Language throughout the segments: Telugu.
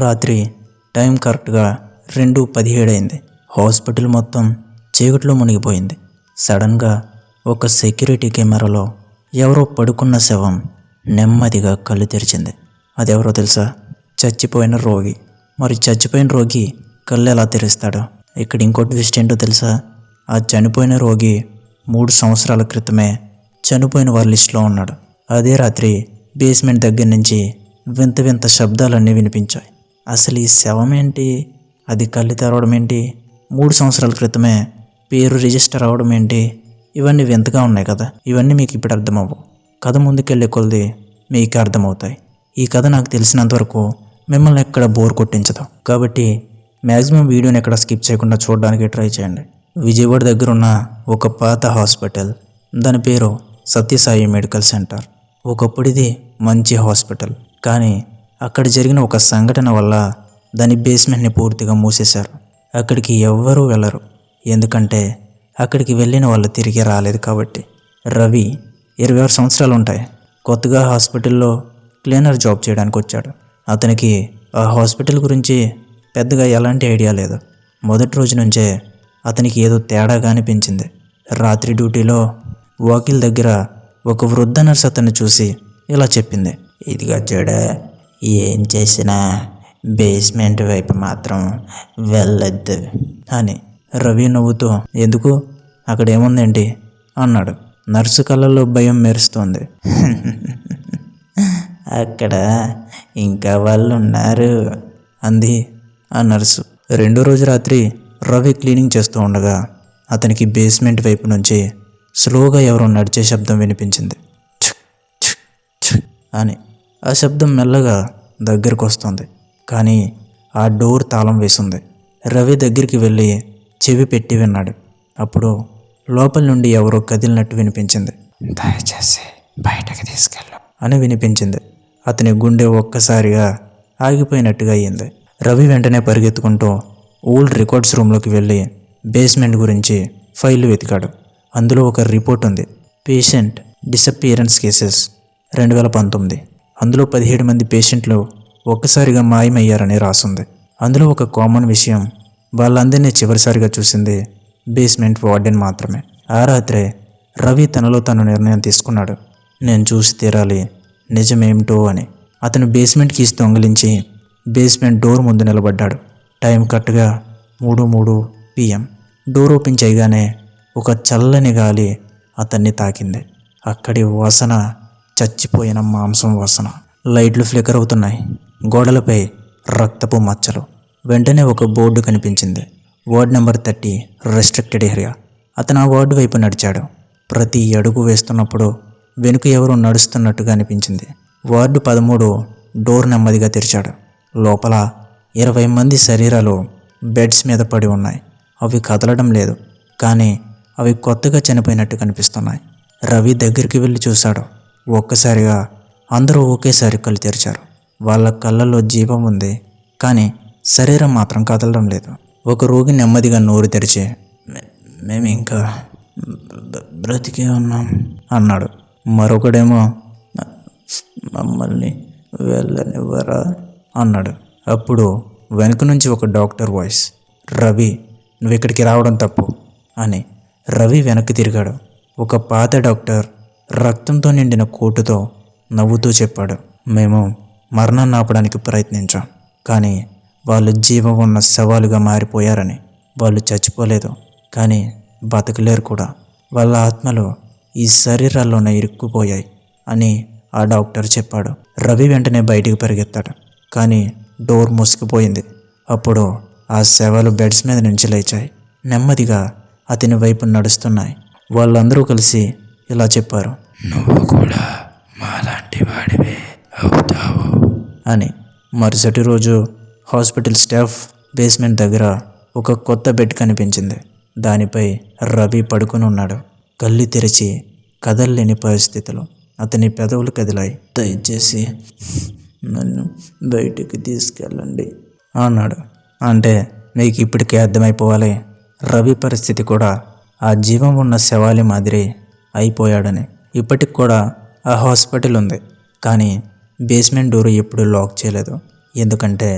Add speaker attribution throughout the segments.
Speaker 1: రాత్రి టైం కరెక్ట్గా 2:17 అయింది. హాస్పిటల్ మొత్తం చీకట్లో మునిగిపోయింది. సడన్గా ఒక సెక్యూరిటీ కెమెరాలో ఎవరో పడుకున్న శవం నెమ్మదిగా కళ్ళు తెరిచింది. అదెవరో తెలుసా? చచ్చిపోయిన రోగి. మరి చచ్చిపోయిన రోగి కళ్ళు ఎలా తెరుస్తాడో? ఇక్కడ ఇంకో ట్విస్ట్ ఏంటో తెలుసా? ఆ చనిపోయిన రోగి 3 సంవత్సరాల క్రితమే చనిపోయిన వారి లిస్టులో ఉన్నాడు. అదే రాత్రి బేస్మెంట్ దగ్గర నుంచి వింత వింత శబ్దాలన్నీ వినిపించాయి. అసలు ఈ శవం ఏంటి? అది కళ్ళు తెరవడం ఏంటి? 3 సంవత్సరాల క్రితమే పేరు రిజిస్టర్ అవ్వడం ఏంటి? ఇవన్నీ వింతగా ఉన్నాయి కదా. ఇవన్నీ మీకు ఇప్పుడు అర్థమవ్వవు. కథ ముందుకెళ్ళే కొలది మీకు అర్థమవుతాయి. ఈ కథ నాకు తెలిసినంతవరకు మిమ్మల్ని ఎక్కడ బోర్ కొట్టించదు. కాబట్టి మ్యాక్సిమం వీడియోని ఎక్కడ స్కిప్ చేయకుండా చూడడానికి ట్రై చేయండి. విజయవాడ దగ్గర ఉన్న ఒక పాత హాస్పిటల్, దాని పేరు సత్యసాయి మెడికల్ సెంటర్. ఒకప్పుడు ఇది మంచి హాస్పిటల్. కానీ అక్కడ జరిగిన ఒక సంఘటన వల్ల దాని బేస్మెంట్ని పూర్తిగా మూసేశారు. అక్కడికి ఎవ్వరూ వెళ్ళరు. ఎందుకంటే అక్కడికి వెళ్ళిన వాళ్ళు తిరిగి రాలేదు కాబట్టి. రవి 26 సంవత్సరాలు ఉంటాయి. కొత్తగా హాస్పిటల్లో క్లీనర్ జాబ్ చేయడానికి వచ్చాడు. అతనికి ఆ హాస్పిటల్ గురించి పెద్దగా ఎలాంటి ఐడియా లేదు. మొదటి రోజు నుంచే అతనికి ఏదో తేడాగా అనిపించింది. రాత్రి డ్యూటీలో వాకిల్ దగ్గర ఒక వృద్ధ నర్స్ అతన్ని చూసి ఇలా చెప్పింది, ఇదిగా చూడ, ఏం చేసినా బేస్మెంట్ వైపు మాత్రం వెళ్ళొద్దు అని. రవి నవ్వుతూ, ఎందుకు, అక్కడ ఏముందేంటి అన్నాడు. నర్సు కళ్ళల్లో భయం మెరుస్తోంది. అక్కడ ఇంకా వాళ్ళు ఉన్నారు అంది ఆ నర్సు. రెండో రోజు రాత్రి రవి క్లీనింగ్ చేస్తూ ఉండగా అతనికి బేస్మెంట్ వైపు నుంచి స్లోగా ఎవరో నడిచే శబ్దం వినిపించింది. ఛుక్ ఛుక్ ఛుక్ అని. ఆ శబ్దం మెల్లగా దగ్గరకు వస్తుంది. కానీ ఆ డోర్ తాళం వేసింది. రవి దగ్గరికి వెళ్ళి చెవి పెట్టి విన్నాడు. అప్పుడు లోపల నుండి ఎవరో కదిలినట్టు వినిపించింది. దయచేసి బయటకు తీసుకెళ్ళు అని వినిపించింది. అతని గుండె ఒక్కసారిగా ఆగిపోయినట్టుగా అయ్యింది. రవి వెంటనే పరిగెత్తుకుంటూ ఓల్డ్ రికార్డ్స్ రూమ్లోకి వెళ్ళి బేస్మెంట్ గురించి ఫైల్ వెతికాడు. అందులో ఒక రిపోర్ట్ ఉంది, పేషెంట్ డిసపియరెన్స్ కేసెస్ 2019. అందులో 17 మంది పేషెంట్లు ఒక్కసారిగా మాయమయ్యారని రాసుంది. అందులో ఒక కామన్ విషయం, వాళ్ళందరినీ చివరిసారిగా చూసింది బేస్మెంట్ వార్డెన్ మాత్రమే. ఆ రాత్రే రవి తనలో తను నిర్ణయం తీసుకున్నాడు, నేను చూసి తీరాలి నిజమేమిటో అని. అతను బేస్మెంట్ కీస్ దొంగిలించి బేస్మెంట్ డోర్ ముందు నిలబడ్డాడు. టైం కరెక్ట్గా 3:03 PM. డోర్ ఓపెన్ చేయగానే ఒక చల్లని గాలి అతన్ని తాకింది. అక్కడి వాసన చచ్చిపోయిన మాంసం వాసన. లైట్లు ఫ్లికర్ అవుతున్నాయి. గోడలపై రక్తపు మచ్చలు. వెంటనే ఒక బోర్డు కనిపించింది, వార్డ్ నెంబర్ 30 రెస్ట్రిక్టెడ్ ఏరియా. అతను ఆ వార్డు వైపు నడిచాడు. ప్రతి అడుగు వేస్తున్నప్పుడు వెనుక ఎవరో నడుస్తున్నట్టుగా అనిపించింది. వార్డు 13 డోర్ నెమ్మదిగా తెరిచాడు. లోపల 20 మంది శరీరాలు బెడ్స్ మీద పడి ఉన్నాయి. అవి కదలడం లేదు, కానీ అవి కొత్తగా చనిపోయినట్టు కనిపిస్తున్నాయి. రవి దగ్గరికి వెళ్ళి చూశాడు. ఒక్కసారిగా అందరూ ఒకేసారి కళ్ళు తెరిచారు. వాళ్ళ కళ్ళల్లో జీవం ఉంది, కానీ శరీరం మాత్రం కదలడం లేదు. ఒక రోగి నెమ్మదిగా నోరు తెరిచి, మేము ఇంకా బ్రతికే ఉన్నాం అన్నాడు. మరొకడేమో, మమ్మల్ని వెళ్ళనివ్వరా అన్నాడు. అప్పుడు వెనుక నుంచి ఒక డాక్టర్ వాయిస్, రవి, నువ్వు ఇక్కడికి రావడం తప్పు అని. రవి వెనక్కి తిరిగాడు. ఒక పాత డాక్టర్ రక్తంతో నిండిన కోటుతో నవ్వుతూ చెప్పాడు, మేము మరణాన్ని ఆపడానికి ప్రయత్నించాం, కానీ వాళ్ళు జీవం ఉన్న శవాలుగా మారిపోయారని. వాళ్ళు చచ్చిపోలేదు, కానీ బతకలేరు కూడా. వాళ్ళ ఆత్మలు ఈ శరీరాల్లోనే ఇరుక్కుపోయాయి అని ఆ డాక్టర్ చెప్పాడు. రవి వెంటనే బయటికి పరిగెత్తాడు, కానీ డోర్ మూసుకుపోయింది. అప్పుడు ఆ శవాలు బెడ్స్ మీద నుంచి లేచాయి. నెమ్మదిగా అతని వైపు నడుస్తున్నాయి. వాళ్ళందరూ కలిసి ఇలా చెప్పారు, నువ్వు కూడా మాలాంటి వాడివే అవుతావు అని. మరుసటి రోజు హాస్పిటల్ స్టాఫ్ బేస్మెంట్ దగ్గర ఒక కొత్త బెడ్ కనిపించింది. దానిపై రవి పడుకుని ఉన్నాడు, కళ్ళు తెరిచి కదల్లేని పరిస్థితులు. అతని పెదవులు కదిలాయి. దయచేసి నన్ను బయటికి తీసుకెళ్ళండి అన్నాడు. అంటే నీకు ఇప్పటికే అర్థమైపోవాలి, రవి పరిస్థితి కూడా ఆ జీవం ఉన్న శవాలి మాదిరి అయిపోయాడని. ఇప్పటికి కూడా ఆ హాస్పిటల్ ఉంది, కానీ బేస్మెంట్ డోర్ ఎప్పుడు లాక్ చేయలేదు. ఎందుకంటే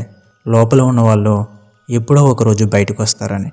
Speaker 1: లోపల ఉన్న వాళ్ళు ఎప్పుడో ఒకరోజు బయటకు వస్తారని.